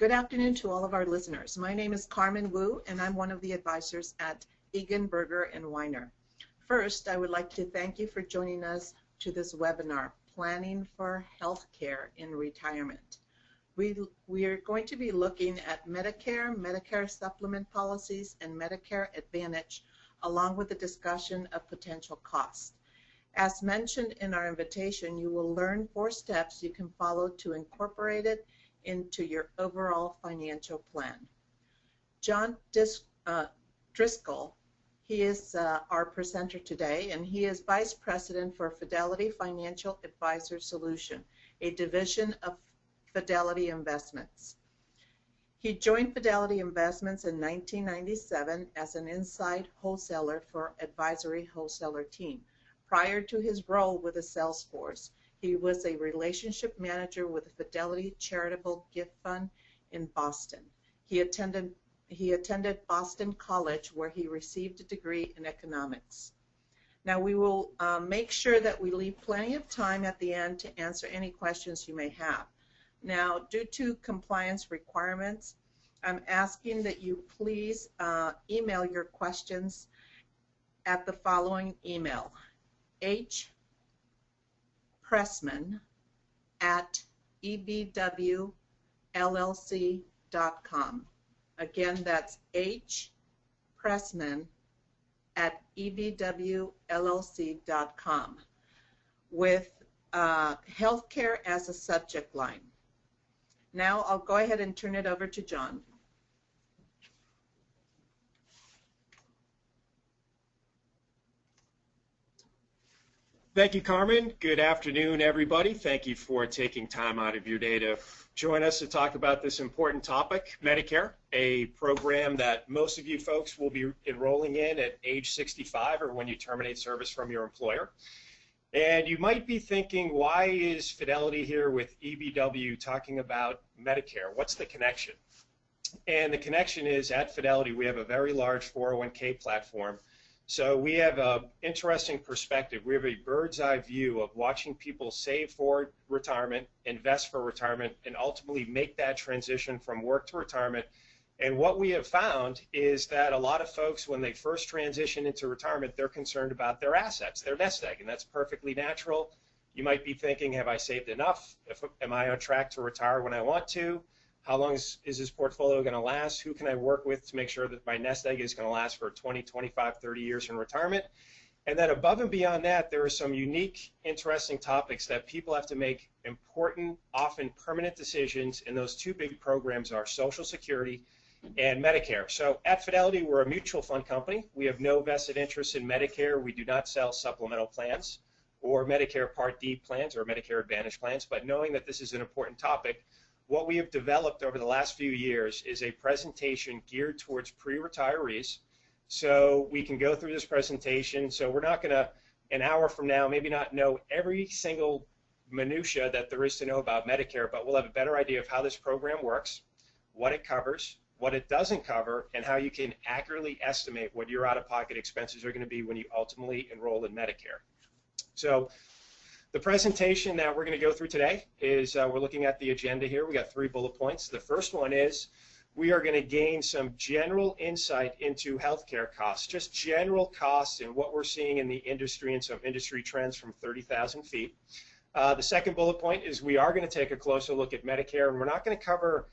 Good afternoon to all of our listeners. My name is Carmen Wu, and I'm one of the advisors at Egan, Berger Weiner. First, I would like to thank you for joining us to this webinar, Planning for Healthcare in Retirement. We are going to be looking at Medicare, Medicare Supplement policies, and Medicare Advantage, along with a discussion of potential costs. As mentioned in our invitation, you will learn 4 steps you can follow to incorporate it into your overall financial plan. John Driscoll, he is our presenter today, and he is Vice President for Fidelity Financial Advisors Solution, a division of Fidelity Investments. He joined Fidelity Investments in 1997 as an inside wholesaler for advisory wholesaler team. Prior to his role with the sales force, he was a relationship manager with the Fidelity Charitable Gift Fund in Boston. He attended Boston College, where he received a degree in economics. Now, we will make sure that we leave plenty of time at the end to answer any questions you may have. Now, due to compliance requirements, I'm asking that you please email your questions at the following email: hpressman@ebwllc.com. Again, that's hpressman@ebwllc.com with healthcare as a subject line. Now I'll go ahead and turn it over to John. Thank you, Carmen. Good afternoon, everybody. Thank you for taking time out of your day to join us to talk about this important topic, Medicare, a program that most of you folks will be enrolling in at age 65 or when you terminate service from your employer. And you might be thinking, why is Fidelity here with EBW talking about Medicare? What's the connection? And the connection is, at Fidelity, we have a very large 401k platform. So we have an interesting perspective. We have a bird's eye view of watching people save for retirement, invest for retirement, and ultimately make that transition from work to retirement. And what we have found is that a lot of folks, when they first transition into retirement, they're concerned about their assets, their nest egg, and that's perfectly natural. You might be thinking, have I saved enough? Am I on track to retire when I want to? How long is this portfolio going to last? Who can I work with to make sure that my nest egg is going to last for 20, 25, 30 years in retirement? And then above and beyond that, there are some unique, interesting topics that people have to make important, often permanent decisions, and those 2 big programs are Social Security and Medicare. So at Fidelity, we're a mutual fund company. We have no vested interest in Medicare. We do not sell supplemental plans or Medicare Part D plans or Medicare Advantage plans, but knowing that this is an important topic, what we have developed over the last few years is a presentation geared towards pre-retirees. So we can go through this presentation. So we're not going to, an hour from now, maybe not know every single minutia that there is to know about Medicare, but we'll have a better idea of how this program works, what it covers, what it doesn't cover, and how you can accurately estimate what your out-of-pocket expenses are going to be when you ultimately enroll in Medicare. So the presentation that we're going to go through today is, we're looking at the agenda here. We got 3 bullet points. The first one is we are going to gain some general insight into healthcare costs, just general costs and what we're seeing in the industry and some industry trends from 30,000 feet. The second bullet point is we are going to take a closer look at Medicare, and we're not going to cover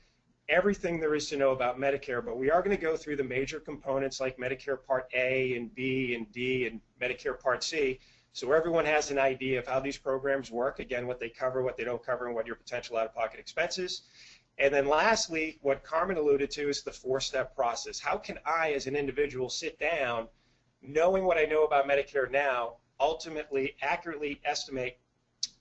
everything there is to know about Medicare, but we are going to go through the major components like Medicare Part A and B and D and Medicare Part C, so everyone has an idea of how these programs work, again, what they cover, what they don't cover, and what your potential out-of-pocket expenses. And then lastly, what Carmen alluded to is the 4-step process. How can I, as an individual, sit down, knowing what I know about Medicare now, ultimately accurately estimate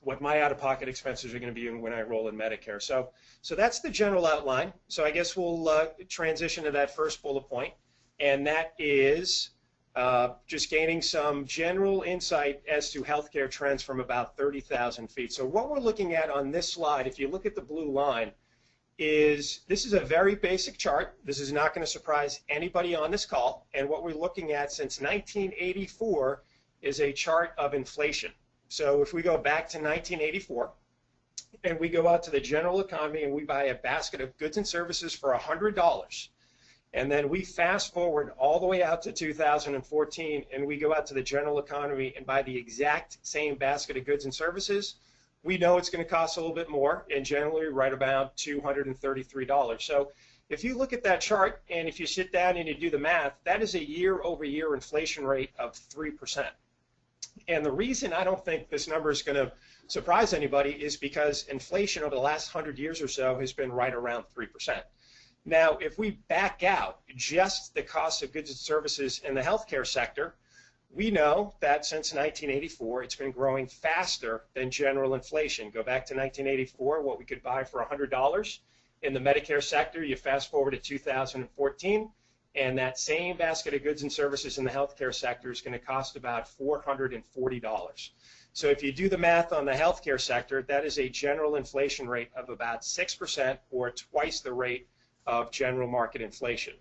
what my out-of-pocket expenses are going to be when I enroll in Medicare? So that's the general outline. So I guess we'll transition to that first bullet point, and that is just gaining some general insight as to healthcare trends from about 30,000 feet. So what we're looking at on this slide, if you look at the blue line, is this is a very basic chart. This is not going to surprise anybody on this call. And what we're looking at since 1984 is a chart of inflation. So if we go back to 1984, and we go out to the general economy and we buy a basket of goods and services for $100, and then we fast forward all the way out to 2014 and we go out to the general economy and buy the exact same basket of goods and services, we know it's going to cost a little bit more, and generally right about $233. So if you look at that chart and if you sit down and you do the math, that is a year-over-year inflation rate of 3%. And the reason I don't think this number is going to surprise anybody is because inflation over the last 100 years or so has been right around 3%. Now, if we back out just the cost of goods and services in the healthcare sector, we know that since 1984, it's been growing faster than general inflation. Go back to 1984, what we could buy for $100 in the Medicare sector, you fast forward to 2014, and that same basket of goods and services in the healthcare sector is going to cost about $440. So if you do the math on the healthcare sector, that is a general inflation rate of about 6%, or twice the rate of general market inflation.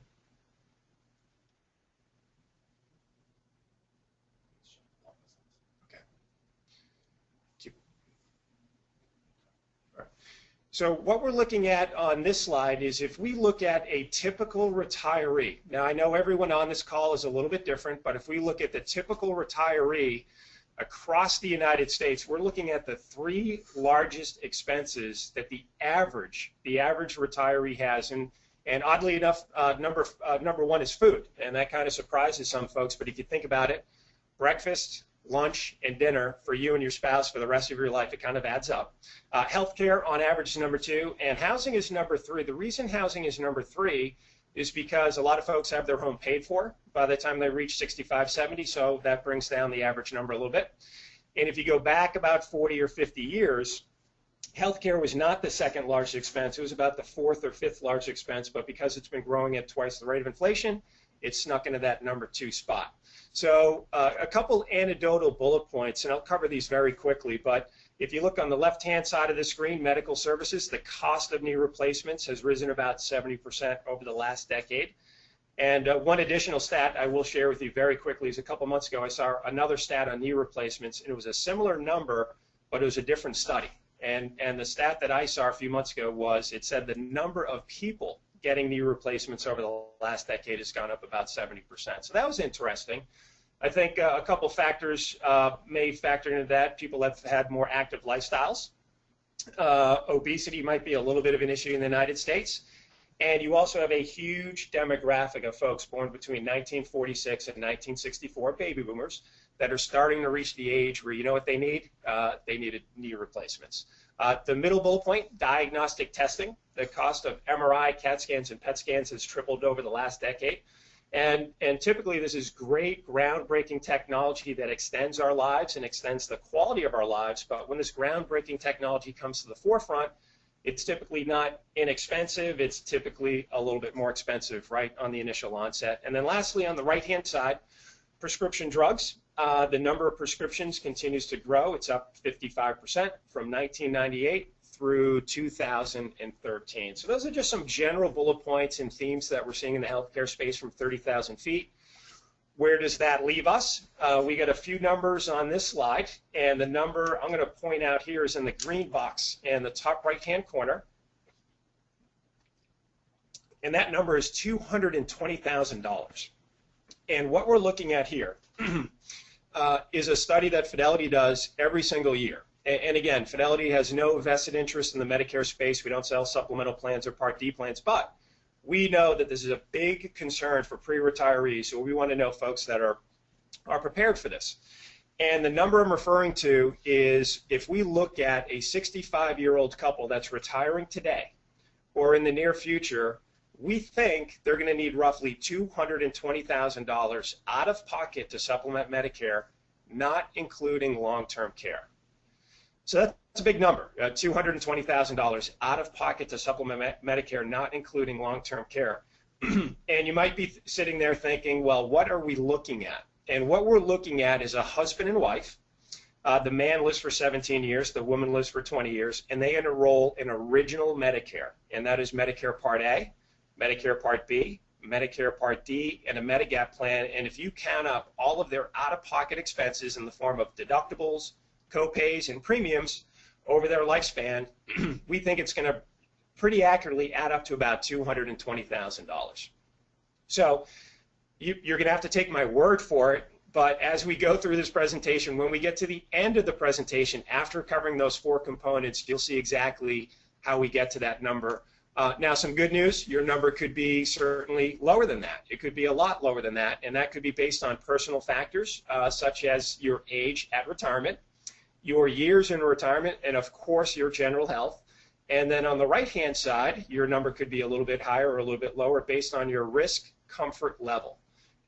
So what we're looking at on this slide is if we look at a typical retiree. Now, I know everyone on this call is a little bit different, but if we look at the typical retiree across the United States, we're looking at the 3 largest expenses that the average retiree has. And oddly enough, number 1 is food, and that kind of surprises some folks. But if you think about it, breakfast, lunch, and dinner for you and your spouse for the rest of your life, it kind of adds up. Healthcare on average is number 2, and housing is number 3. The reason housing is number 3 is because a lot of folks have their home paid for by the time they reach 65, 70, so that brings down the average number a little bit. And if you go back about 40 or 50 years, healthcare was not the 2nd largest expense. It was about the 4th or 5th largest expense, but because it's been growing at twice the rate of inflation, it snuck into that number 2 spot. So a couple anecdotal bullet points, and I'll cover these very quickly, but if you look on the left-hand side of the screen, medical services, the cost of knee replacements has risen about 70% over the last decade. And one additional stat I will share with you very quickly is a couple months ago I saw another stat on knee replacements, and it was a similar number, but it was a different study. And the stat that I saw a few months ago was, it said the number of people getting knee replacements over the last decade has gone up about 70%. So that was interesting. I think a couple factors may factor into that. People have had more active lifestyles. Obesity might be a little bit of an issue in the United States. And you also have a huge demographic of folks born between 1946 and 1964, baby boomers, that are starting to reach the age where, you know what they need? They needed knee replacements. The middle bullet point, diagnostic testing. The cost of MRI, CAT scans, and PET scans has tripled over the last decade. And typically this is great groundbreaking technology that extends our lives and extends the quality of our lives. But when this groundbreaking technology comes to the forefront, it's typically not inexpensive. It's typically a little bit more expensive right on the initial onset. And then lastly, on the right-hand side, prescription drugs. The number of prescriptions continues to grow. It's up 55% from 1998 through 2013. So those are just some general bullet points and themes that we're seeing in the healthcare space from 30,000 feet. Where does that leave us? We got a few numbers on this slide, and the number I'm going to point out here is in the green box in the top right-hand corner. And that number is $220,000. And what we're looking at here is a study that Fidelity does every single year. And again, Fidelity has no vested interest in the Medicare space. We don't sell supplemental plans or Part D plans, but we know that this is a big concern for pre-retirees, so we want to know folks that are prepared for this. And the number I'm referring to is if we look at a 65-year-old couple that's retiring today or in the near future, we think they're going to need roughly $220,000 out of pocket to supplement Medicare, not including long-term care. So that's a big number, $220,000 out of pocket to supplement Medicare, not including long-term care. And you might be sitting there thinking, well, what are we looking at? And what we're looking at is a husband and wife. The man lives for 17 years, the woman lives for 20 years, and they enroll in original Medicare, and that is Medicare Part A, Medicare Part B, Medicare Part D, and a Medigap plan. And if you count up all of their out-of-pocket expenses in the form of deductibles, co-pays, and premiums, over their lifespan, we think it's going to pretty accurately add up to about $220,000. So you're going to have to take my word for it, but as we go through this presentation, when we get to the end of the presentation, after covering those 4 components, you'll see exactly how we get to that number. Now, some good news, your number could be certainly lower than that. It could be a lot lower than that, and that could be based on personal factors, such as your age at retirement, your years in retirement, and of course, your general health. And then on the right-hand side, your number could be a little bit higher or a little bit lower based on your risk comfort level.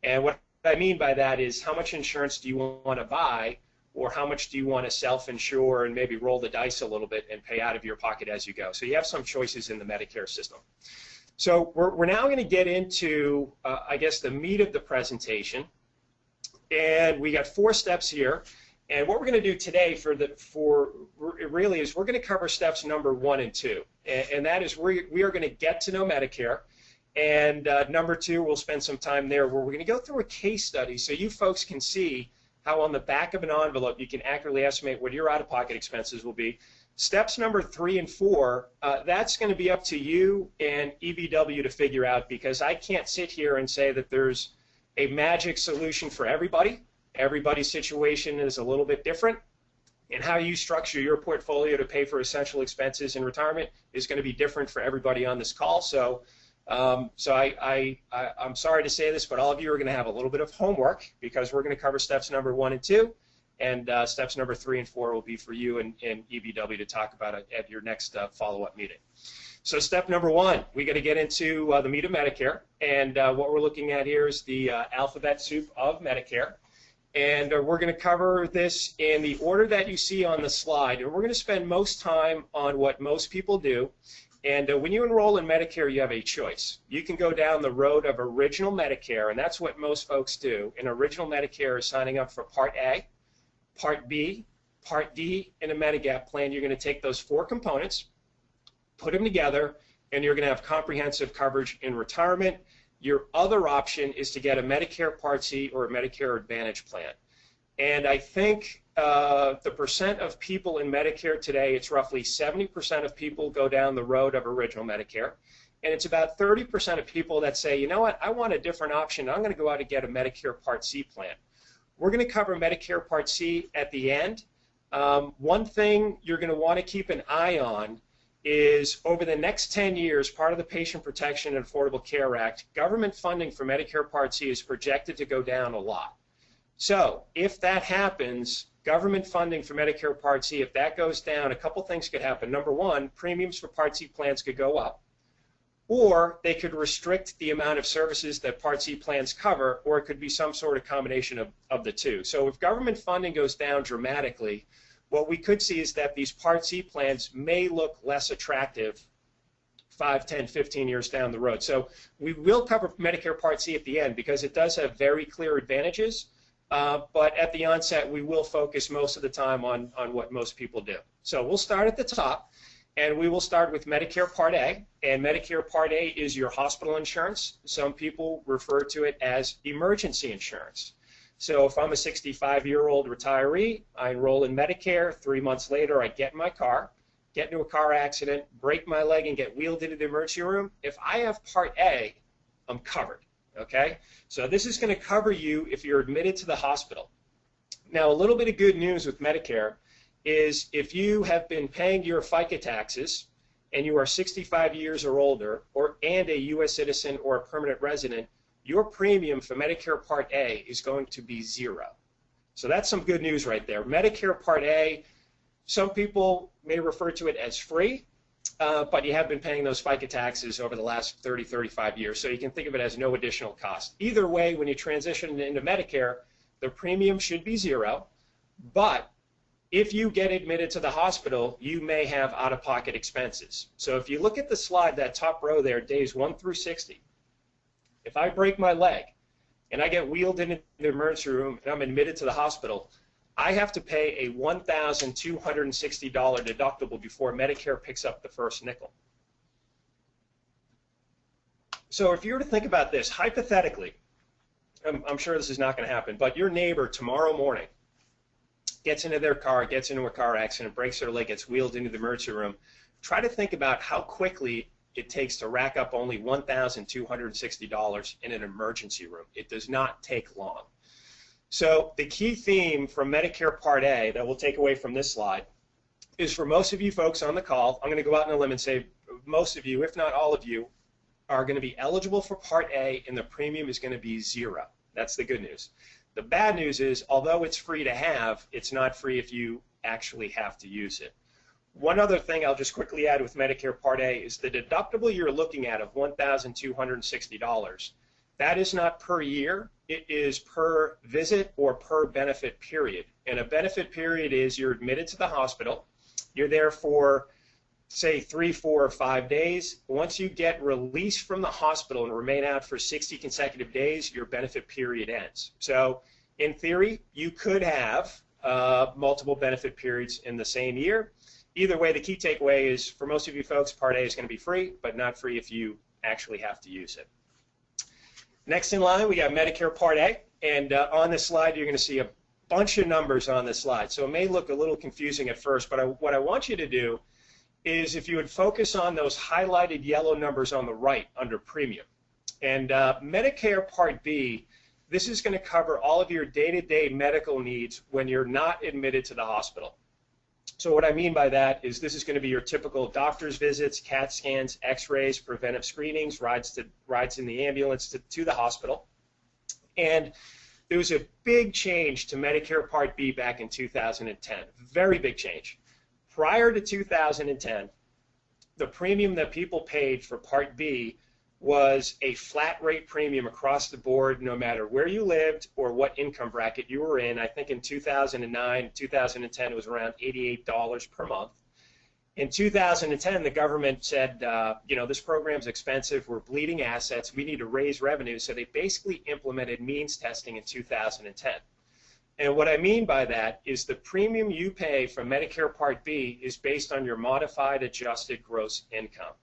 And what I mean by that is how much insurance do you want to buy, or how much do you want to self-insure and maybe roll the dice a little bit and pay out of your pocket as you go. So you have some choices in the Medicare system. So we're now going to get into, I guess, the meat of the presentation. And we got 4 steps here. And what we're going to do today really is we're going to cover steps number 1 and 2. And that is we are going to get to know Medicare. And number 2, we'll spend some time there where we're going to go through a case study so you folks can see how on the back of an envelope you can accurately estimate what your out-of-pocket expenses will be. Steps number 3 and 4, that's going to be up to you and EBW to figure out, because I can't sit here and say that there's a magic solution for everybody. Everybody's situation is a little bit different, and how you structure your portfolio to pay for essential expenses in retirement is going to be different for everybody on this call. So I'm sorry to say this, but all of you are going to have a little bit of homework, because we're going to cover steps number 1 and 2, and steps number 3 and 4 will be for you and EBW to talk about at your next follow-up meeting. So step number 1, we got to get into the meat of Medicare, and what we're looking at here is the alphabet soup of Medicare. And we're going to cover this in the order that you see on the slide. And we're going to spend most time on what most people do. And when you enroll in Medicare, you have a choice. You can go down the road of original Medicare, and that's what most folks do. And original Medicare is signing up for Part A, Part B, Part D, and a Medigap plan. You're going to take those 4 components, put them together, and you're going to have comprehensive coverage in retirement. Your other option is to get a Medicare Part C or a Medicare Advantage plan. And I think the percent of people in Medicare today, it's roughly 70% of people go down the road of original Medicare. And it's about 30% of people that say, you know what, I want a different option. I'm going to go out and get a Medicare Part C plan. We're going to cover Medicare Part C at the end. One thing you're going to want to keep an eye on is over the next 10 years, part of the Patient Protection and Affordable Care Act, government funding for Medicare Part C is projected to go down a lot. So if that happens, government funding for Medicare Part C, if that goes down, a couple things could happen. Number 1, premiums for Part C plans could go up, or they could restrict the amount of services that Part C plans cover, or it could be some sort of combination of the two. So if government funding goes down dramatically, what we could see is that these Part C plans may look less attractive 5, 10, 15 years down the road. So we will cover Medicare Part C at the end, because it does have very clear advantages, but at the onset we will focus most of the time on what most people do. So we'll start at the top, and we will start with Medicare Part A, and Medicare Part A is your hospital insurance. Some people refer to it as emergency insurance. So if I'm a 65-year-old retiree, I enroll in Medicare. 3 months later, I get in my car, get into a car accident, break my leg, and get wheeled into the emergency room. If I have Part A, I'm covered, okay? So this is going to cover you if you're admitted to the hospital. Now, a little bit of good news with Medicare is if you have been paying your FICA taxes and you are 65 years or older, and a U.S. citizen or a permanent resident, your premium for Medicare Part A is going to be 0. So that's some good news right there. Medicare Part A, some people may refer to it as free, but you have been paying those FICA taxes over the last 30, 35 years, so you can think of it as no additional cost. Either way, when you transition into Medicare, the premium should be 0, but if you get admitted to the hospital, you may have out-of-pocket expenses. So if you look at the slide, that top row there, days 1 through 60, if I break my leg and I get wheeled into the emergency room and I'm admitted to the hospital, I have to pay a $1,260 deductible before Medicare picks up the first nickel. So if you were to think about this, hypothetically, I'm sure this is not going to happen, but your neighbor tomorrow morning gets into their car, gets into a car accident, breaks their leg, gets wheeled into the emergency room, try to think about how quickly it takes to rack up only $1,260 in an emergency room. It does not take long. So the key theme from Medicare Part A that we'll take away from this slide is, for most of you folks on the call, I'm going to go out on a limb and say most of you, if not all of you, are going to be eligible for Part A, and the premium is going to be $0. That's the good news. The bad news is, although it's free to have, it's not free if you actually have to use it. One other thing I'll just quickly add with Medicare Part A is the deductible you're looking at of $1,260. That is not per year. It is per visit or per benefit period. And a benefit period is you're admitted to the hospital. You're there for, say, 3, 4, or 5 days. Once you get released from the hospital and remain out for 60 consecutive days, your benefit period ends. So in theory, you could have multiple benefit periods in the same year. Either way, the key takeaway is, for most of you folks, Part A is going to be free, but not free if you actually have to use it. Next in line, we got Medicare Part A, and on this slide, you're going to see a bunch of numbers on this slide. So it may look a little confusing at first, but what I want you to do is, if you would focus on those highlighted yellow numbers on the right under premium. And Medicare Part B, this is going to cover all of your day-to-day medical needs when you're not admitted to the hospital. So what I mean by that is, this is going to be your typical doctor's visits, CAT scans, x-rays, preventive screenings, rides in the ambulance to the hospital. And there was a big change to Medicare Part B back in 2010, very big change. Prior to 2010, the premium that people paid for Part B was a flat rate premium across the board, no matter where you lived or what income bracket you were in. I think in 2009, 2010, it was around $88 per month. In 2010, the government said, this program's expensive, we're bleeding assets, we need to raise revenue, so they basically implemented means testing in 2010. And what I mean by that is, the premium you pay for Medicare Part B is based on your modified adjusted gross income.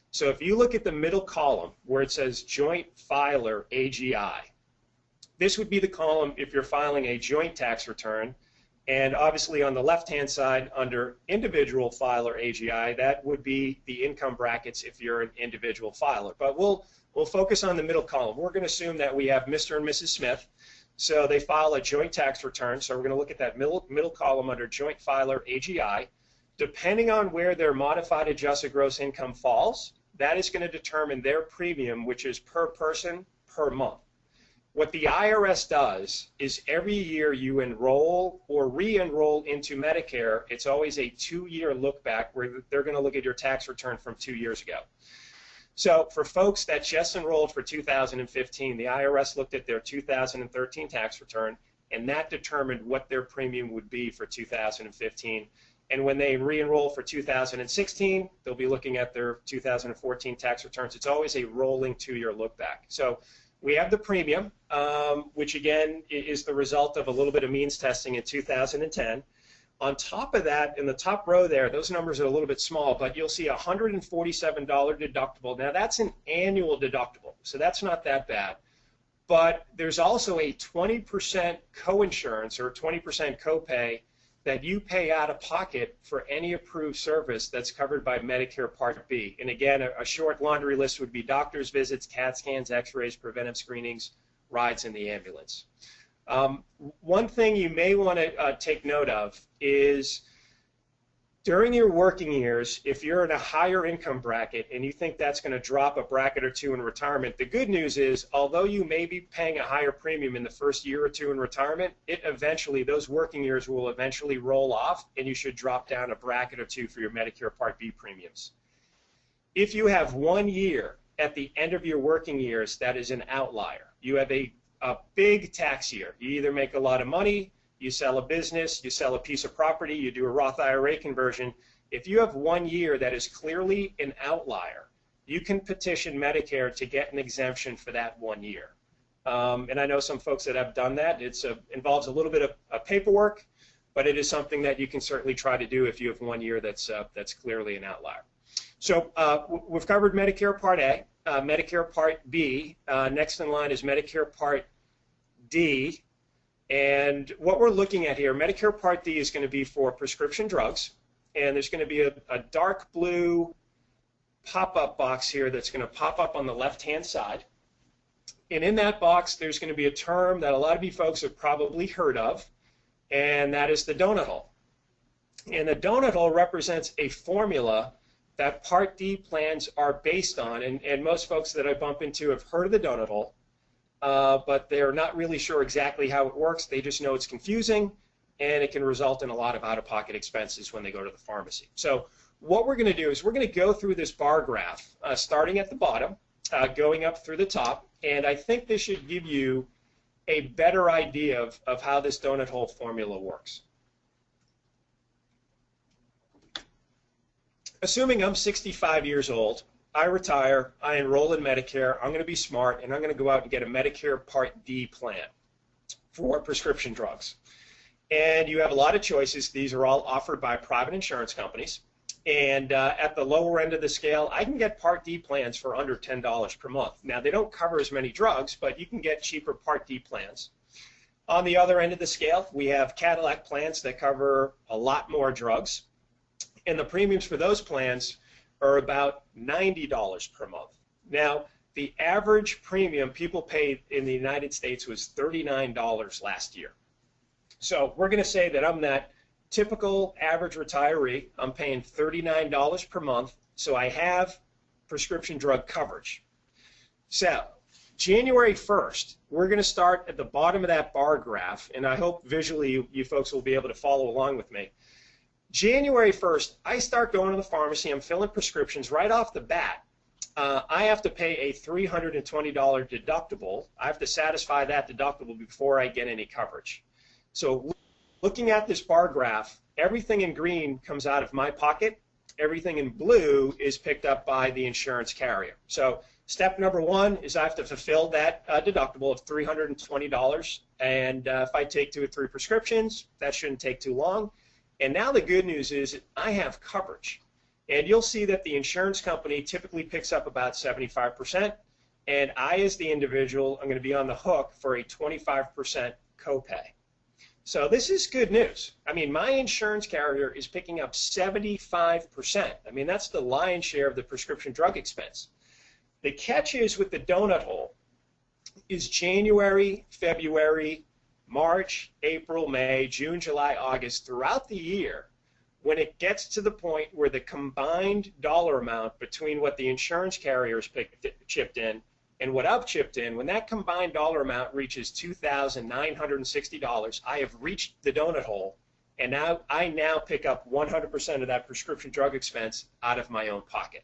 So if you look at the middle column where it says Joint Filer AGI, this would be the column if you're filing a joint tax return. And obviously on the left-hand side under Individual Filer AGI, that would be the income brackets if you're an individual filer. But we'll focus on the middle column. We're going to assume that we have Mr. and Mrs. Smith. So they file a joint tax return. So we're going to look at that middle column under Joint Filer AGI. Depending on where their modified adjusted gross income falls, that is going to determine their premium, which is per person per month. What the IRS does is, every year you enroll or re-enroll into Medicare, it's always a 2-year look back where they're going to look at your tax return from 2 years ago. So for folks that just enrolled for 2015, the IRS looked at their 2013 tax return, and that determined what their premium would be for 2015. And when they re-enroll for 2016, they'll be looking at their 2014 tax returns. It's always a rolling 2-year look back. So we have the premium, which again is the result of a little bit of means testing in 2010. On top of that, in the top row there, those numbers are a little bit small, but you'll see a $147 deductible. Now that's an annual deductible, so that's not that bad. But there's also a 20% coinsurance or 20% copay that you pay out of pocket for any approved service that's covered by Medicare Part B. And again, a short laundry list would be doctor's visits, CAT scans, x-rays, preventive screenings, rides in the ambulance. One thing you may want to take note of is, during your working years, if you're in a higher income bracket and you think that's going to drop a bracket or two in retirement, the good news is, although you may be paying a higher premium in the first year or two in retirement, those working years will eventually roll off, and you should drop down a bracket or two for your Medicare Part B premiums. If you have 1 year at the end of your working years that is an outlier, you have a big tax year, you either make a lot of money, you sell a business, you sell a piece of property, you do a Roth IRA conversion. If you have 1 year that is clearly an outlier, you can petition Medicare to get an exemption for that 1 year. And I know some folks that have done that. It involves a little bit of paperwork, but it is something that you can certainly try to do if you have 1 year that's clearly an outlier. So we've covered Medicare Part A, Medicare Part B. Next in line is Medicare Part D. And what we're looking at here, Medicare Part D is going to be for prescription drugs, and there's going to be a dark blue pop-up box here that's going to pop up on the left-hand side. And in that box, there's going to be a term that a lot of you folks have probably heard of, and that is the donut hole. And the donut hole represents a formula that Part D plans are based on, and most folks that I bump into have heard of the donut hole, but they're not really sure exactly how it works. They just know it's confusing, and it can result in a lot of out-of-pocket expenses when they go to the pharmacy. So what we're going to do is we're going to go through this bar graph, starting at the bottom, going up through the top, and I think this should give you a better idea of how this donut hole formula works. Assuming I'm 65 years old, I retire, I enroll in Medicare, I'm going to be smart, and I'm going to go out and get a Medicare Part D plan for prescription drugs. And you have a lot of choices. These are all offered by private insurance companies. And at the lower end of the scale, I can get Part D plans for under $10 per month. Now, they don't cover as many drugs, but you can get cheaper Part D plans. On the other end of the scale, we have Cadillac plans that cover a lot more drugs. And the premiums for those plans are about $90 per month. Now, the average premium people paid in the United States was $39 last year. So we're going to say that I'm that typical average retiree. I'm paying $39 per month, so I have prescription drug coverage. So January 1st, we're going to start at the bottom of that bar graph, and I hope visually you folks will be able to follow along with me. January 1st, I start going to the pharmacy. I'm filling prescriptions right off the bat. I have to pay a $320 deductible. I have to satisfy that deductible before I get any coverage. So looking at this bar graph, everything in green comes out of my pocket. Everything in blue is picked up by the insurance carrier. So step number one is I have to fulfill that deductible of $320. And if I take 2 or 3 prescriptions, that shouldn't take too long. And now the good news is I have coverage. And you'll see that the insurance company typically picks up about 75%. And I, as the individual, I'm going to be on the hook for a 25% copay. So this is good news. I mean, my insurance carrier is picking up 75%. I mean, that's the lion's share of the prescription drug expense. The catch is with the donut hole is January, February, March, April, May, June, July, August, throughout the year, when it gets to the point where the combined dollar amount between what the insurance carriers chipped in and what I've chipped in, when that combined dollar amount reaches $2,960, I have reached the donut hole, and now I pick up 100% of that prescription drug expense out of my own pocket.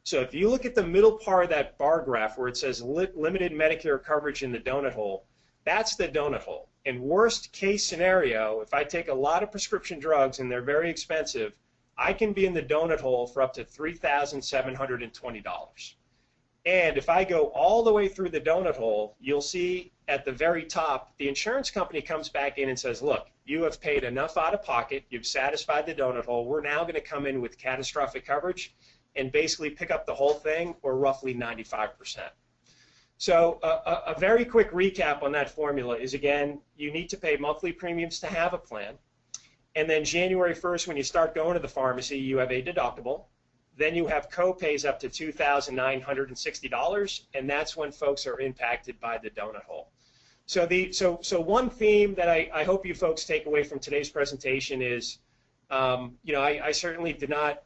So if you look at the middle part of that bar graph where it says limited Medicare coverage in the donut hole, that's the donut hole. In worst case scenario, if I take a lot of prescription drugs and they're very expensive, I can be in the donut hole for up to $3,720. And if I go all the way through the donut hole, you'll see at the very top, the insurance company comes back in and says, look, you have paid enough out of pocket, you've satisfied the donut hole, we're now going to come in with catastrophic coverage and basically pick up the whole thing, or roughly 95%. So a very quick recap on that formula is, again, you need to pay monthly premiums to have a plan. And then January 1st, when you start going to the pharmacy, you have a deductible. Then you have co-pays up to $2,960, and that's when folks are impacted by the donut hole. So one theme that I hope you folks take away from today's presentation is, I certainly did not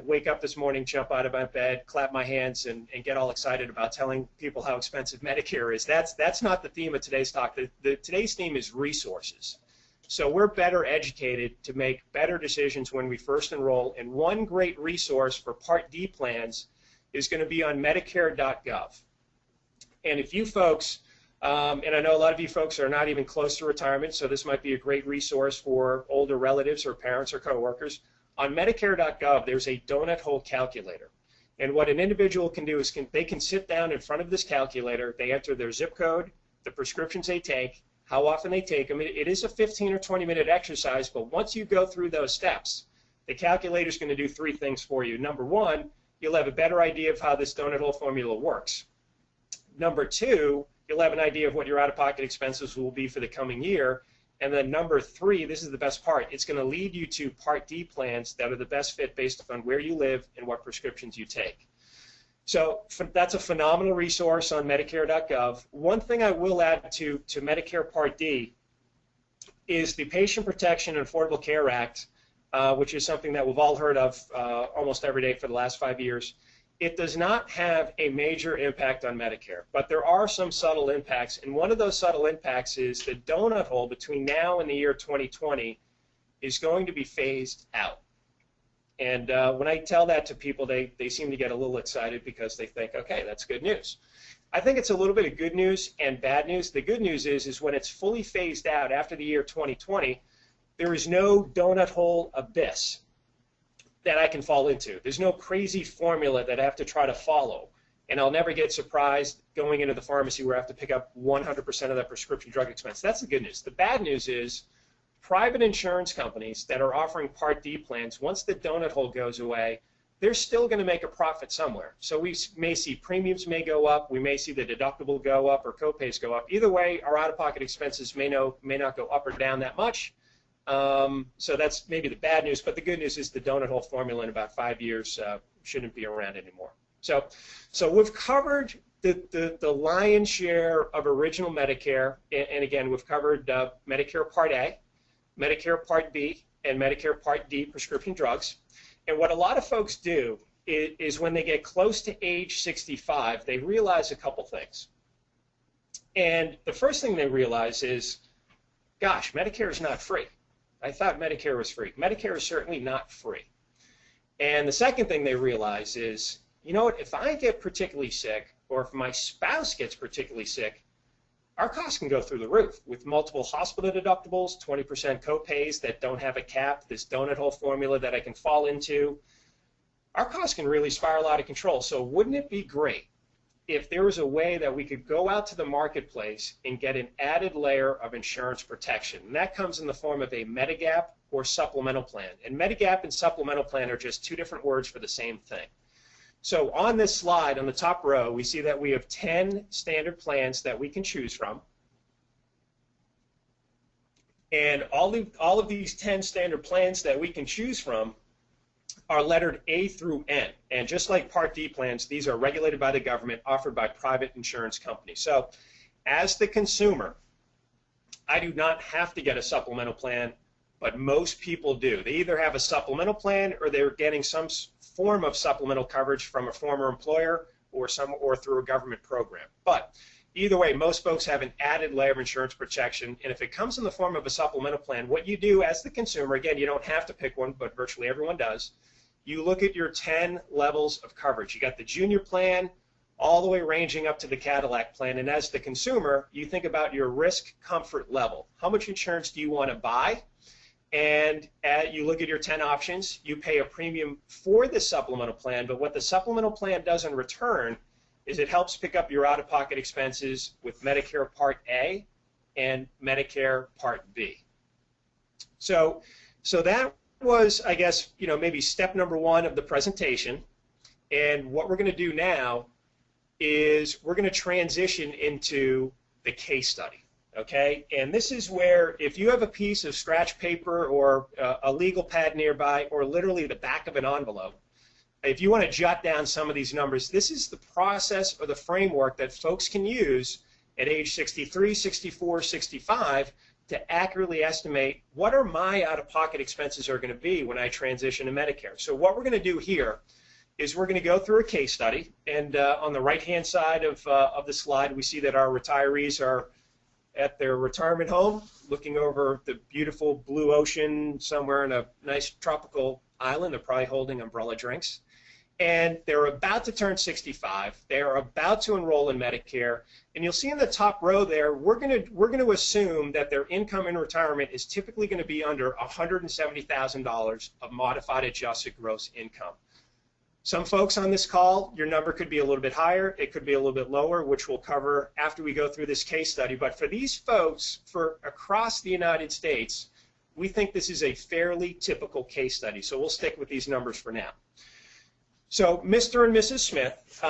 wake up this morning, jump out of my bed, clap my hands, and get all excited about telling people how expensive Medicare is. That's not the theme of today's talk. Today's theme is resources. So we're better educated to make better decisions when we first enroll. And one great resource for Part D plans is going to be on Medicare.gov. And if you folks, and I know a lot of you folks are not even close to retirement, so this might be a great resource for older relatives or parents or coworkers. On Medicare.gov, there's a donut hole calculator. And what an individual can do is they can sit down in front of this calculator, they enter their zip code, the prescriptions they take, how often they take them. It is a 15 or 20-minute exercise, but once you go through those steps, the calculator is going to do 3 things for you. Number 1, you'll have a better idea of how this donut hole formula works. Number 2, you'll have an idea of what your out-of-pocket expenses will be for the coming year. And then number 3, this is the best part, it's going to lead you to Part D plans that are the best fit based on where you live and what prescriptions you take. So that's a phenomenal resource on Medicare.gov. One thing I will add to Medicare Part D is the Patient Protection and Affordable Care Act, which is something that we've all heard of almost every day for the last 5 years. It does not have a major impact on Medicare, but there are some subtle impacts, and one of those subtle impacts is the donut hole between now and the year 2020 is going to be phased out. And when I tell that to people, they seem to get a little excited because they think, okay, that's good news. I think it's a little bit of good news and bad news. The good news is when it's fully phased out after the year 2020, there is no donut hole abyss that I can fall into. There's no crazy formula that I have to try to follow. And I'll never get surprised going into the pharmacy where I have to pick up 100% of that prescription drug expense. That's the good news. The bad news is private insurance companies that are offering Part D plans, once the donut hole goes away, they're still going to make a profit somewhere. So we may see premiums may go up, we may see the deductible go up or copays go up. Either way, our out-of-pocket expenses may not go up or down that much. So that's maybe the bad news, but the good news is the donut hole formula in about 5 years shouldn't be around anymore. So we've covered the lion's share of original Medicare, and again, we've covered Medicare Part A, Medicare Part B, and Medicare Part D prescription drugs. And what a lot of folks do is when they get close to age 65, they realize a couple things. And the first thing they realize is, gosh, Medicare is not free. I thought Medicare was free. Medicare is certainly not free. And the second thing they realize is, you know what, if I get particularly sick, or if my spouse gets particularly sick, our costs can go through the roof with multiple hospital deductibles, 20% copays that don't have a cap, this donut hole formula that I can fall into. Our costs can really spiral out of control. So wouldn't it be great if there was a way that we could go out to the marketplace and get an added layer of insurance protection? And that comes in the form of a Medigap or supplemental plan. And Medigap and supplemental plan are just 2 different words for the same thing. So on this slide, on the top row, we see that we have 10 standard plans that we can choose from. And all of these 10 standard plans that we can choose from are lettered A through N. And just like Part D plans, these are regulated by the government, offered by private insurance companies. So as the consumer, I do not have to get a supplemental plan, but most people do. They either have a supplemental plan or they're getting some form of supplemental coverage from a former employer or through a government program. But either way, most folks have an added layer of insurance protection, and if it comes in the form of a supplemental plan, what you do as the consumer, again, you don't have to pick one, but virtually everyone does, you look at your 10 levels of coverage. You got the junior plan all the way ranging up to the Cadillac plan, and as the consumer, you think about your risk comfort level. How much insurance do you want to buy? And you look at your 10 options, you pay a premium for the supplemental plan, but what the supplemental plan does in return is it helps pick up your out-of-pocket expenses with Medicare Part A and Medicare Part B. So that was, I guess, maybe step number 1 of the presentation. And what we're going to do now is we're going to transition into the case study. Okay, and this is where if you have a piece of scratch paper or a legal pad nearby or literally the back of an envelope, if you want to jot down some of these numbers, this is the process or the framework that folks can use at age 63, 64, 65 to accurately estimate what are my out-of-pocket expenses are going to be when I transition to Medicare. So what we're going to do here is we're going to go through a case study, and on the right-hand side of the slide, we see that our retirees are at their retirement home, looking over the beautiful blue ocean somewhere in a nice tropical island. They're probably holding umbrella drinks. And they're about to turn 65. They're about to enroll in Medicare. And you'll see in the top row there, we're going to assume that their income in retirement is typically going to be under $170,000 of modified adjusted gross income. Some folks on this call, your number could be a little bit higher, it could be a little bit lower, which we'll cover after we go through this case study. But for these folks, for across the United States, we think this is a fairly typical case study. So we'll stick with these numbers for now. So Mr. and Mrs. Smith,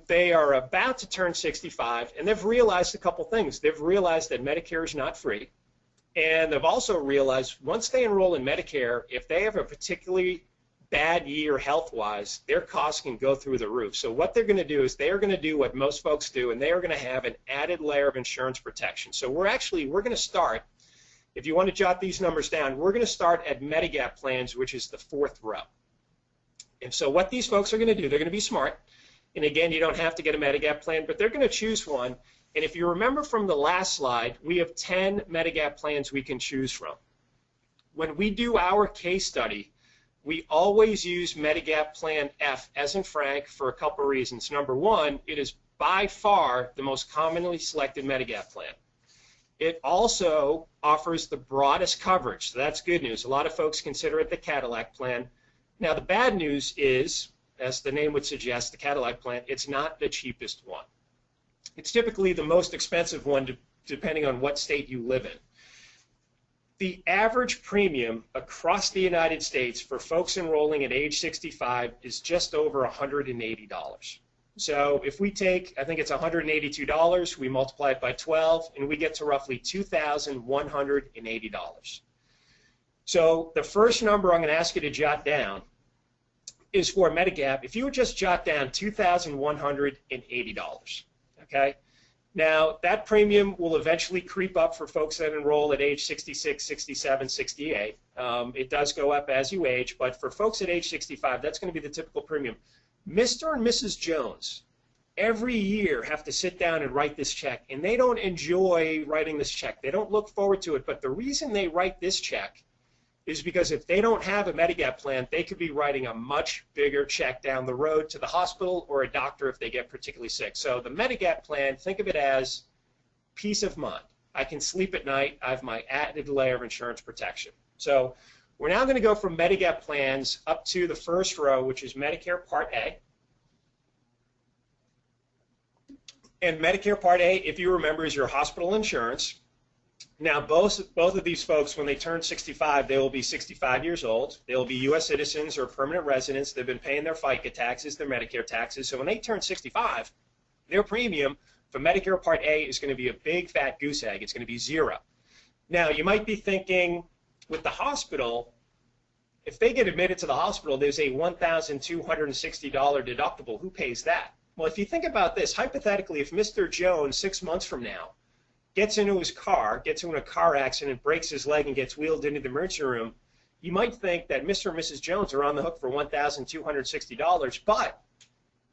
they are about to turn 65, and they've realized a couple things. They've realized that Medicare is not free, and they've also realized once they enroll in Medicare, if they have a particularly bad year health-wise, their costs can go through the roof. So what they're going to do is they are going to do what most folks do, and they are going to have an added layer of insurance protection. So we're going to start, if you want to jot these numbers down, we're going to start at Medigap plans, which is the 4th row. And so what these folks are going to do, they're going to be smart. And again, you don't have to get a Medigap plan, but they're going to choose one. And if you remember from the last slide, we have 10 Medigap plans we can choose from. When we do our case study, we always use Medigap Plan F, as in Frank, for a couple of reasons. Number one, it is by far the most commonly selected Medigap plan. It also offers the broadest coverage, so that's good news. A lot of folks consider it the Cadillac plan. Now, the bad news is, as the name would suggest, the Cadillac plan, it's not the cheapest one. It's typically the most expensive one, depending on what state you live in. The average premium across the United States for folks enrolling at age 65 is just over $180. So if we take, I think it's $182, we multiply it by 12, and we get to roughly $2,180. So the first number I'm going to ask you to jot down is for Medigap. If you would just jot down $2,180, okay? Now, that premium will eventually creep up for folks that enroll at age 66, 67, 68. It does go up as you age, but for folks at age 65, that's going to be the typical premium. Mr. and Mrs. Jones every year have to sit down and write this check, and they don't enjoy writing this check. They don't look forward to it, but the reason they write this check is because if they don't have a Medigap plan, they could be writing a much bigger check down the road to the hospital or a doctor if they get particularly sick. So the Medigap plan, think of it as peace of mind. I can sleep at night. I have my added layer of insurance protection. So we're now going to go from Medigap plans up to the first row, which is Medicare Part A. And Medicare Part A, if you remember, is your hospital insurance. Now, both of these folks, when they turn 65, they will be 65 years old. They will be U.S. citizens or permanent residents. They've been paying their FICA taxes, their Medicare taxes. So when they turn 65, their premium for Medicare Part A is going to be a big fat goose egg. It's going to be $0. Now, you might be thinking, with the hospital, if they get admitted to the hospital, there's a $1,260 deductible. Who pays that? Well, if you think about this, hypothetically, if Mr. Jones, 6 months from now, gets into his car, gets into a car accident, breaks his leg, and gets wheeled into the emergency room, you might think that Mr. and Mrs. Jones are on the hook for $1,260, but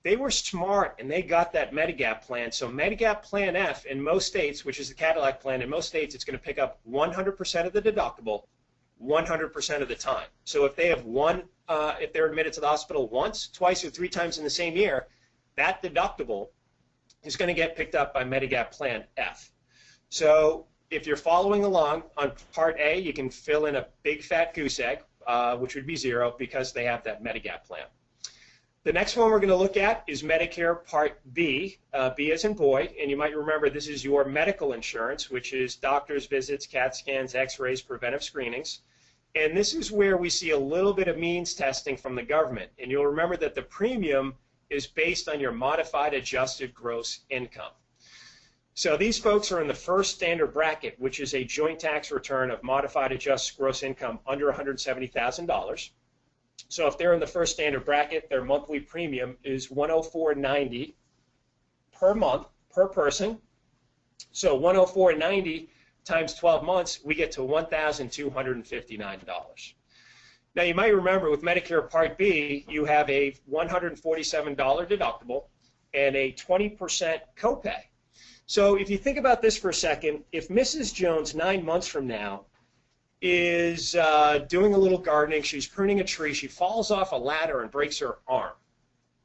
they were smart and they got that Medigap plan. So Medigap Plan F in most states, which is the Cadillac plan, in most states it's going to pick up 100% of the deductible 100% of the time. So if they have if they're admitted to the hospital once, twice, or 3 times in the same year, that deductible is going to get picked up by Medigap Plan F. So if you're following along on Part A, you can fill in a big fat goose egg, which would be $0 because they have that Medigap plan. The next one we're going to look at is Medicare Part B, B as in boy, and you might remember this is your medical insurance, which is doctor's visits, CAT scans, x-rays, preventive screenings. And this is where we see a little bit of means testing from the government. And you'll remember that the premium is based on your modified adjusted gross income. So these folks are in the first standard bracket, which is a joint tax return of modified adjusted gross income under $170,000. So if they're in the first standard bracket, their monthly premium is $104.90 per month per person. So $104.90 times 12 months, we get to $1,259. Now you might remember with Medicare Part B, you have a $147 deductible and a 20% copay. So if you think about this for a second, if Mrs. Jones 9 months from now is doing a little gardening, she's pruning a tree, she falls off a ladder and breaks her arm,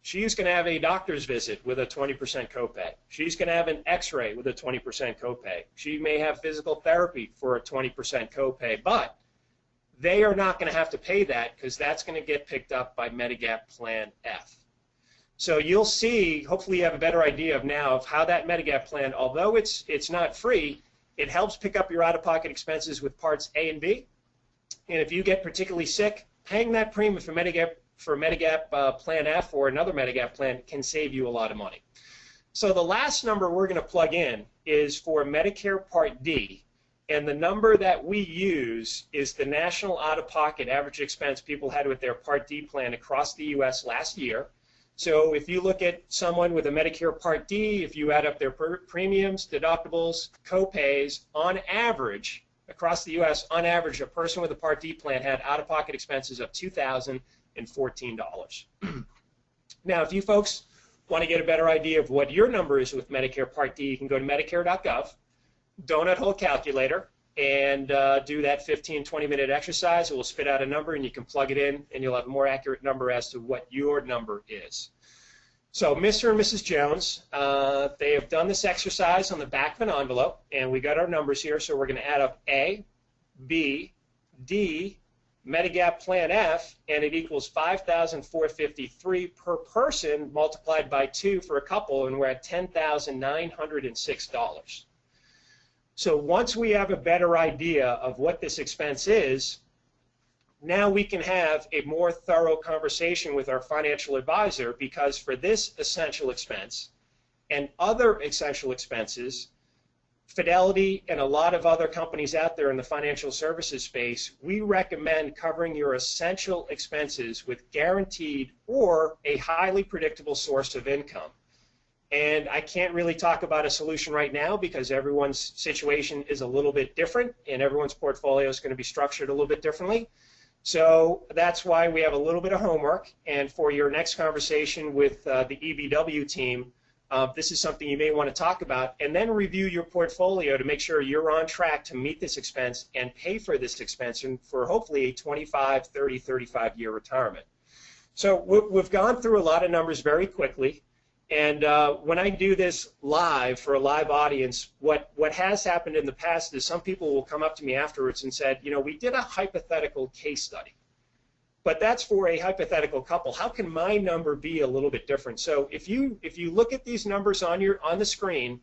she's going to have a doctor's visit with a 20% copay. She's going to have an x-ray with a 20% copay. She may have physical therapy for a 20% copay, but they are not going to have to pay that because that's going to get picked up by Medigap Plan F. So you'll see, hopefully you have a better idea of now of how that Medigap plan, although it's not free, it helps pick up your out-of-pocket expenses with Parts A and B. And if you get particularly sick, paying that premium for Medigap Plan F or another Medigap plan can save you a lot of money. So the last number we're going to plug in is for Medicare Part D, and the number that we use is the national out-of-pocket average expense people had with their Part D plan across the U.S. last year. So if you look at someone with a Medicare Part D, if you add up their premiums, deductibles, co-pays, on average, across the U.S., on average, a person with a Part D plan had out-of-pocket expenses of $2,014. Now, if you folks want to get a better idea of what your number is with Medicare Part D, you can go to medicare.gov, donut hole calculator, and do that 15, 20-minute exercise. It will spit out a number, and you can plug it in, and you'll have a more accurate number as to what your number is. So Mr. and Mrs. Jones, they have done this exercise on the back of an envelope, and we got our numbers here, so we're going to add up A, B, D, Medigap Plan F, and it equals $5,453 per person multiplied by 2 for a couple, and we're at $10,906. So once we have a better idea of what this expense is, now we can have a more thorough conversation with our financial advisor, because for this essential expense and other essential expenses, Fidelity and a lot of other companies out there in the financial services space, we recommend covering your essential expenses with guaranteed or a highly predictable source of income. And I can't really talk about a solution right now because everyone's situation is a little bit different and everyone's portfolio is going to be structured a little bit differently. So that's why we have a little bit of homework. And for your next conversation with the EBW team, this is something you may want to talk about, and then review your portfolio to make sure you're on track to meet this expense and pay for this expense for hopefully a 25, 30, 35-year retirement. So we've gone through a lot of numbers very quickly, and when I do this live for a live audience, what has happened in the past is some people will come up to me afterwards and said, you know, we did a hypothetical case study. But that's for a hypothetical couple. How can my number be a little bit different? So if you look at these numbers on the screen,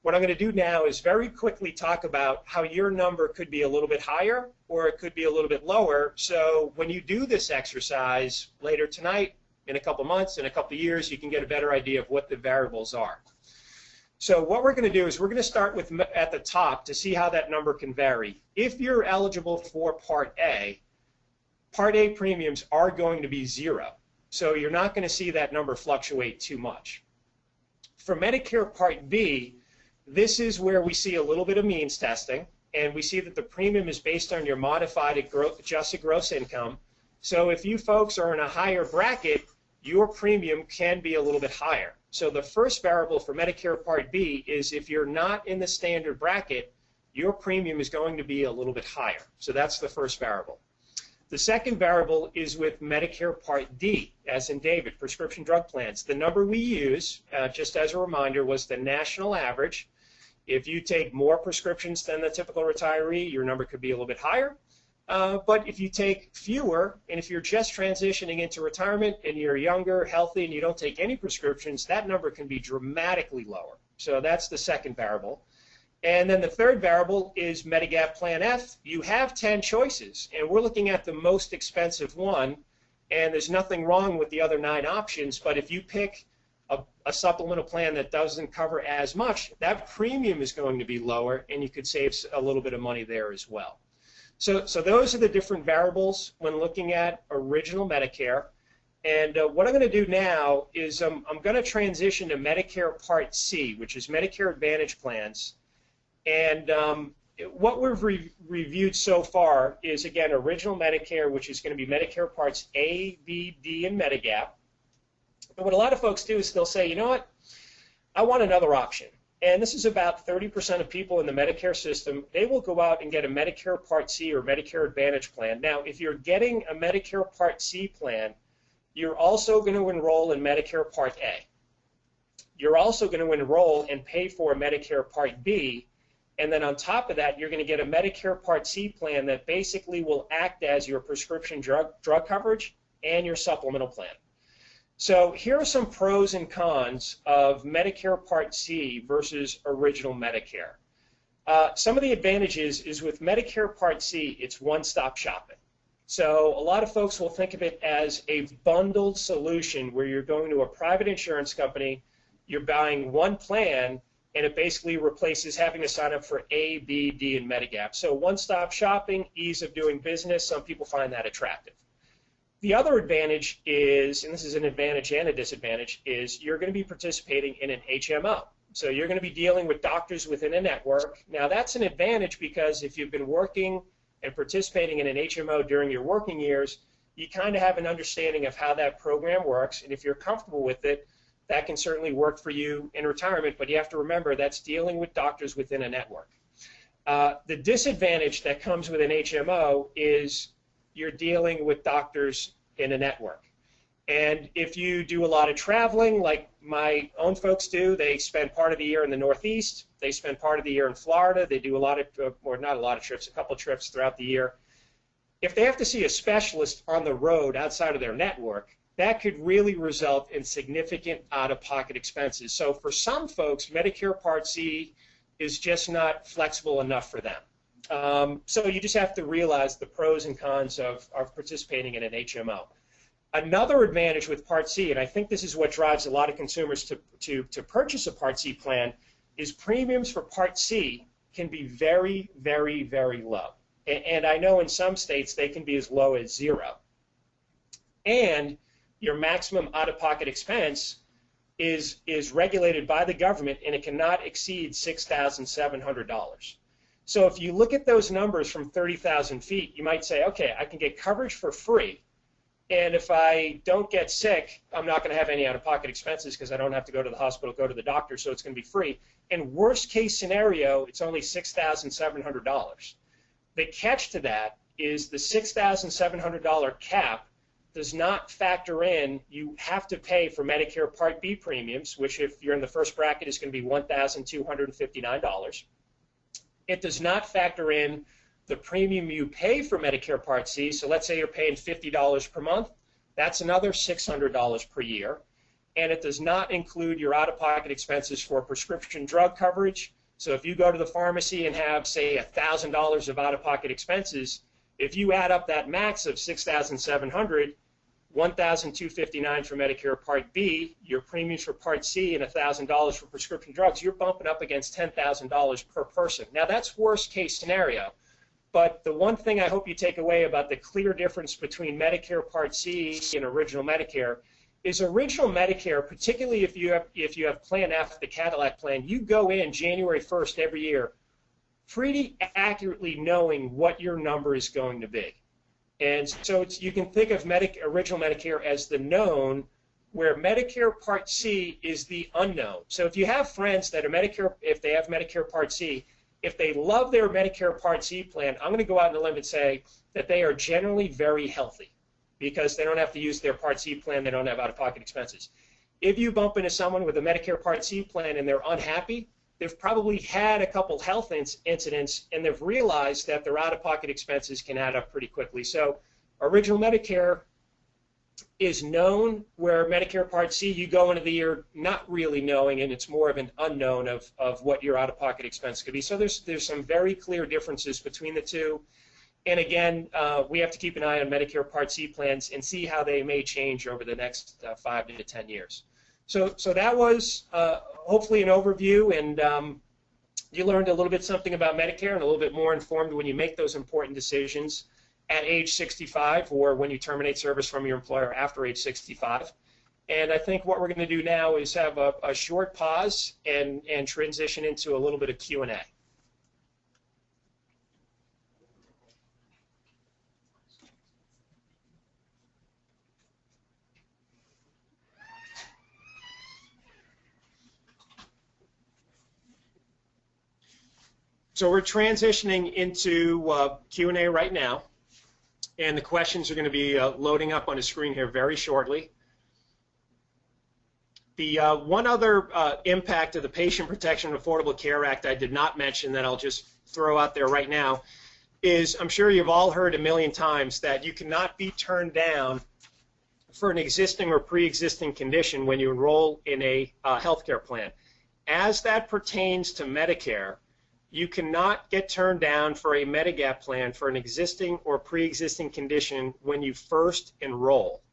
what I'm going to do now is very quickly talk about how your number could be a little bit higher or it could be a little bit lower. So when you do this exercise later tonight, in a couple months, in a couple years, you can get a better idea of what the variables are. So what we're going to do is we're going to start with at the top to see how that number can vary. If you're eligible for Part A, Part A premiums are going to be 0, so you're not going to see that number fluctuate too much. For Medicare Part B, this is where we see a little bit of means testing, and we see that the premium is based on your modified adjusted gross income. So if you folks are in a higher bracket, your premium can be a little bit higher. So the first variable for Medicare Part B is if you're not in the standard bracket, your premium is going to be a little bit higher. So that's the first variable. The second variable is with Medicare Part D, as in David, prescription drug plans. The number we use, just as a reminder, was the national average. If you take more prescriptions than the typical retiree, your number could be a little bit higher. But if you take fewer, and if you're just transitioning into retirement and you're younger, healthy, and you don't take any prescriptions, that number can be dramatically lower. So that's the second variable. And then the third variable is Medigap Plan F. You have 10 choices, and we're looking at the most expensive one, and there's nothing wrong with the other 9 options, but if you pick a supplemental plan that doesn't cover as much, that premium is going to be lower, and you could save a little bit of money there as well. So those are the different variables when looking at original Medicare. And what I'm going to do now is I'm going to transition to Medicare Part C, which is Medicare Advantage plans. And what we've reviewed so far is, again, original Medicare, which is going to be Medicare Parts A, B, D, and Medigap. But what a lot of folks do is they'll say, you know what, I want another option. And this is about 30% of people in the Medicare system. They will go out and get a Medicare Part C or Medicare Advantage plan. Now, if you're getting a Medicare Part C plan, you're also going to enroll in Medicare Part A. You're also going to enroll and pay for a Medicare Part B. And then on top of that, you're going to get a Medicare Part C plan that basically will act as your prescription drug coverage and your supplemental plan. So here are some pros and cons of Medicare Part C versus original Medicare. Some of the advantages is with Medicare Part C, it's one-stop shopping. So a lot of folks will think of it as a bundled solution where you're going to a private insurance company, you're buying one plan, and it basically replaces having to sign up for A, B, D, and Medigap. So one-stop shopping, ease of doing business, some people find that attractive. The other advantage is, and this is an advantage and a disadvantage, is you're going to be participating in an HMO. So you're going to be dealing with doctors within a network. Now that's an advantage because if you've been working and participating in an HMO during your working years, you kind of have an understanding of how that program works, and if you're comfortable with it, that can certainly work for you in retirement, but you have to remember that's dealing with doctors within a network. The disadvantage that comes with an HMO is you're dealing with doctors in a network. And if you do a lot of traveling, like my own folks do, they spend part of the year in the Northeast, they spend part of the year in Florida, they do a lot of, or not a lot of trips, a couple of trips throughout the year. If they have to see a specialist on the road outside of their network, that could really result in significant out-of-pocket expenses. So for some folks, Medicare Part C is just not flexible enough for them. So you just have to realize the pros and cons of participating in an HMO. Another advantage with Part C, and I think this is what drives a lot of consumers to purchase a Part C plan, is premiums for Part C can be very, very, very low. And I know in some states they can be as low as zero. And your maximum out-of-pocket expense is regulated by the government, and it cannot exceed $6,700. So if you look at those numbers from 30,000 feet, you might say, okay, I can get coverage for free, and if I don't get sick, I'm not going to have any out-of-pocket expenses because I don't have to go to the hospital, go to the doctor, so it's going to be free. In worst-case scenario, it's only $6,700. The catch to that is the $6,700 cap does not factor in, you have to pay for Medicare Part B premiums, which if you're in the first bracket is going to be $1,259. It does not factor in the premium you pay for Medicare Part C. So let's say you're paying $50 per month. That's another $600 per year. And it does not include your out-of-pocket expenses for prescription drug coverage. So if you go to the pharmacy and have, say, $1,000 of out-of-pocket expenses, if you add up that max of $6,700, $1,259 for Medicare Part B, your premiums for Part C, and $1,000 for prescription drugs, you're bumping up against $10,000 per person. Now, that's worst case scenario. But the one thing I hope you take away about the clear difference between Medicare Part C and Original Medicare is Original Medicare, particularly if you have Plan F, the Cadillac plan, you go in January 1st every year pretty accurately knowing what your number is going to be. And so you can think of Original Medicare as the known, where Medicare Part C is the unknown. So if you have friends that are Medicare, if they have Medicare Part C, if they love their Medicare Part C plan, I'm going to go out on a limb and say that they are generally very healthy because they don't have to use their Part C plan, they don't have out-of-pocket expenses. If you bump into someone with a Medicare Part C plan and they're unhappy, they've probably had a couple health incidents and they've realized that their out-of-pocket expenses can add up pretty quickly. So Original Medicare is known, where Medicare Part C, you go into the year not really knowing, and it's more of an unknown of what your out-of-pocket expense could be. So there's some very clear differences between the two. And again, we have to keep an eye on Medicare Part C plans and see how they may change over the next 5 to 10 years. So that was hopefully an overview, and you learned a little bit something about Medicare and a little bit more informed when you make those important decisions at age 65 or when you terminate service from your employer after age 65. And I think what we're going to do now is have a short pause and transition into a little bit of Q&A. So we're transitioning into Q&A right now, and the questions are going to be loading up on the screen here very shortly. The one other impact of the Patient Protection and Affordable Care Act I did not mention that I'll just throw out there right now is, I'm sure you've all heard a million times that you cannot be turned down for an existing or pre-existing condition when you enroll in a healthcare plan. As that pertains to Medicare, you cannot get turned down for a Medigap plan for an existing or pre-existing condition when you first enroll.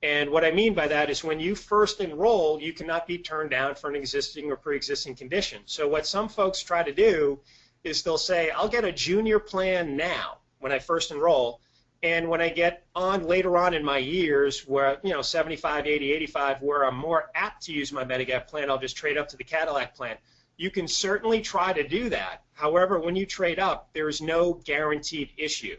And what I mean by that is when you first enroll, you cannot be turned down for an existing or pre-existing condition. So what some folks try to do is they'll say, I'll get a junior plan now when I first enroll, and when I get on later on in my years where, 75, 80, 85, where I'm more apt to use my Medigap plan, I'll just trade up to the Cadillac plan. You can certainly try to do that. However, when you trade up, there is no guaranteed issue.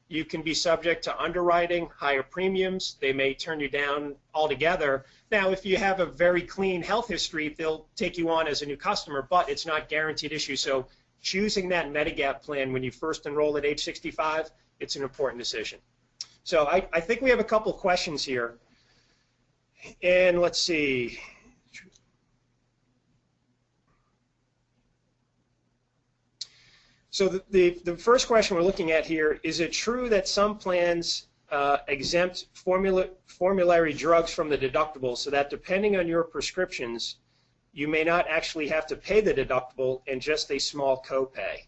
You can be subject to underwriting, higher premiums. They may turn you down altogether. Now, if you have a very clean health history, they'll take you on as a new customer, but it's not guaranteed issue. So choosing that Medigap plan when you first enroll at age 65, it's an important decision. So I think we have a couple questions here. And let's see. So the first question we're looking at here, is it true that some plans exempt formulary drugs from the deductible so that depending on your prescriptions, you may not actually have to pay the deductible and just a small copay?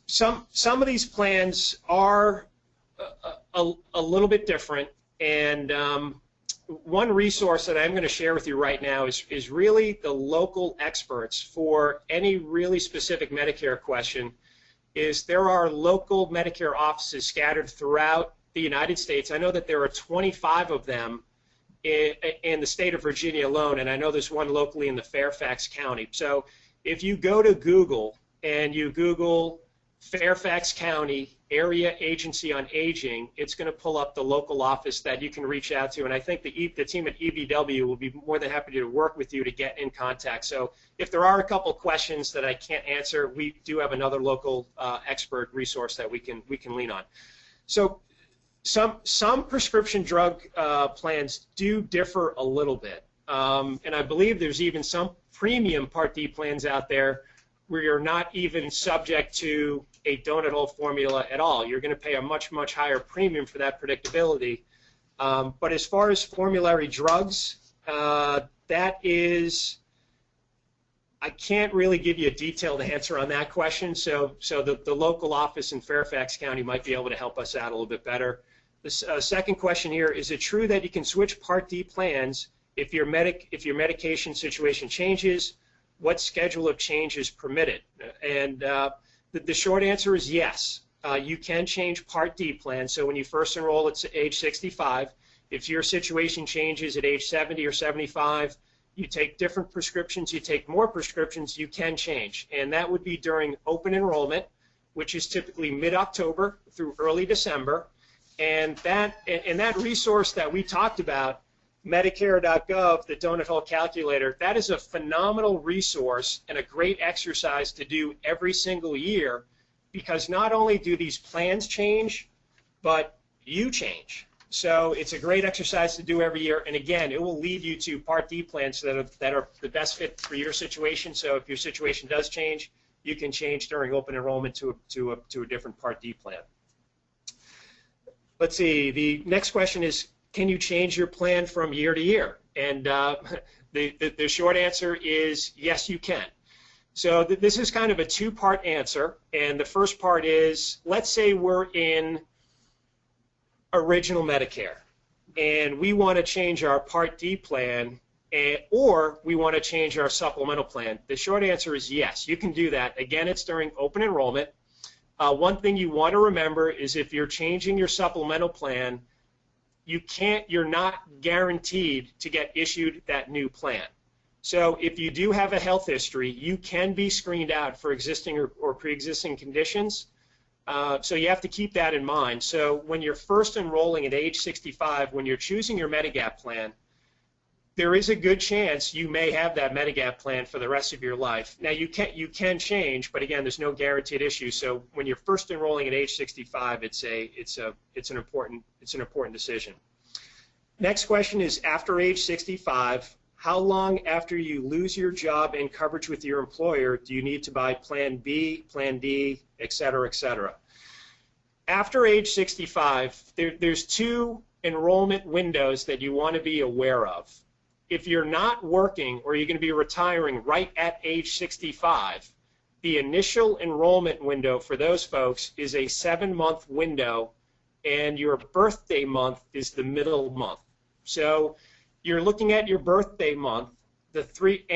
Some of these plans are a little bit different, and one resource that I'm going to share with you right now is really the local experts for any really specific Medicare question. There are local Medicare offices scattered throughout the United States. I know that there are 25 of them in the state of Virginia alone, and I know there's one locally in the Fairfax County. So if you go to Google and you Google Fairfax County Area Agency on Aging, it's going to pull up the local office that you can reach out to, and I think the team at EBW will be more than happy to work with you to get in contact. So if there are a couple questions that I can't answer, we do have another local expert resource that we can lean on. So some prescription drug plans do differ a little bit, and I believe there's even some premium Part D plans out there where you're not even subject to a donut hole formula at all. You're going to pay a much, much higher premium for that predictability. But as far as formulary drugs, that is, I can't really give you a detailed answer on that question. So the local office in Fairfax County might be able to help us out a little bit better. The second question here, is it true that you can switch Part D plans if your medication situation changes? What schedule of change is permitted? And the short answer is yes. You can change Part D plans. So when you first enroll at age 65, if your situation changes at age 70 or 75, you take different prescriptions, you take more prescriptions, you can change. And that would be during open enrollment, which is typically mid-October through early December. And that resource that we talked about, Medicare.gov, the donut hole calculator, that is a phenomenal resource and a great exercise to do every single year, because not only do these plans change, but you change. So it's a great exercise to do every year, and again, it will lead you to Part D plans that are the best fit for your situation. So if your situation does change, you can change during open enrollment to a different Part D plan. Let's see, the next question is, can you change your plan from year to year? And the short answer is yes, you can. So this is kind of a two-part answer. And the first part is, let's say we're in original Medicare and we want to change our Part D plan, or we want to change our supplemental plan. The short answer is yes, you can do that. Again, it's during open enrollment. One thing you want to remember is if you're changing your supplemental plan, you're not guaranteed to get issued that new plan. So if you do have a health history, you can be screened out for existing or pre-existing conditions. So you have to keep that in mind. So when you're first enrolling at age 65, when you're choosing your Medigap plan, there is a good chance you may have that Medigap plan for the rest of your life. Now you can change, but again, there's no guaranteed issue. So when you're first enrolling at age 65, it's an important decision. Next question is, after age 65, how long after you lose your job and coverage with your employer do you need to buy Plan B, Plan D, et cetera, et cetera? After age 65, there's two enrollment windows that you want to be aware of. If you're not working or you're going to be retiring right at age 65, The initial enrollment window for those folks is a 7-month window, and your birthday month is the middle month. So you're looking at your birthday month, the 3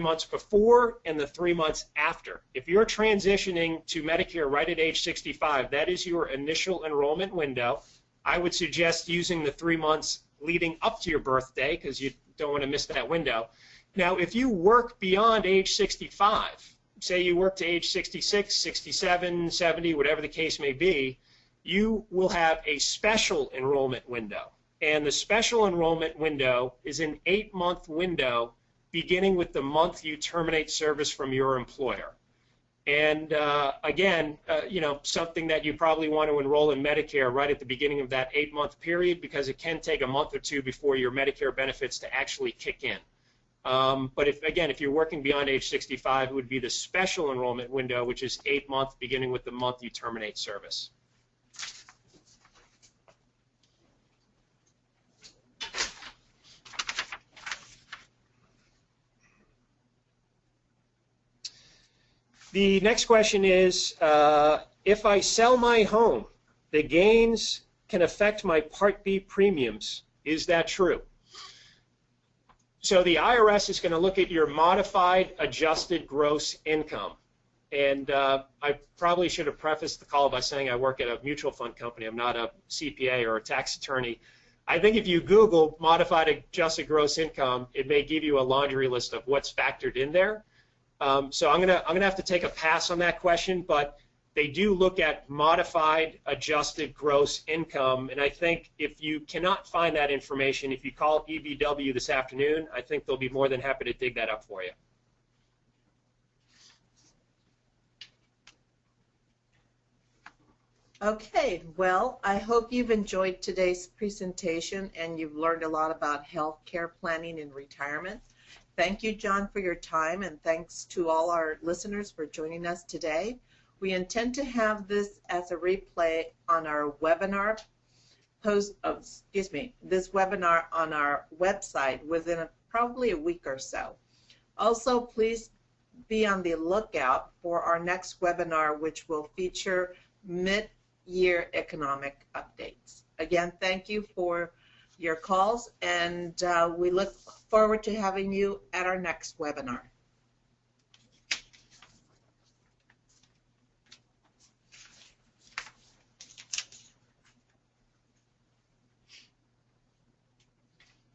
months before and the 3 months after. If you're transitioning to Medicare right at age 65, that is your initial enrollment window. I would suggest using the 3 months leading up to your birthday because you don't want to miss that window. Now, if you work beyond age 65, say you work to age 66, 67, 70, whatever the case may be, you will have a special enrollment window. And the special enrollment window is an 8-month window beginning with the month you terminate service from your employer. And again, something that you probably want to enroll in Medicare right at the beginning of that 8-month period, because it can take a month or two before your Medicare benefits to actually kick in. But if you're working beyond age 65, it would be the special enrollment window, which is 8 months beginning with the month you terminate service. The next question is, if I sell my home, the gains can affect my Part B premiums. Is that true? So the IRS is going to look at your modified adjusted gross income. And I probably should have prefaced the call by saying I work at a mutual fund company. I'm not a CPA or a tax attorney. I think if you Google modified adjusted gross income, it may give you a laundry list of what's factored in there. So I'm gonna have to take a pass on that question, but they do look at modified adjusted gross income, and I think if you cannot find that information, if you call EBW this afternoon, I think they'll be more than happy to dig that up for you. Okay, well, I hope you've enjoyed today's presentation and you've learned a lot about health care planning and retirement. Thank you, John, for your time, and thanks to all our listeners for joining us today. We intend to have this as a replay on our webinar this webinar on our website within probably a week or so. Also, please be on the lookout for our next webinar, which will feature mid-year economic updates. Again, thank you for your calls, and we look forward to having you at our next webinar.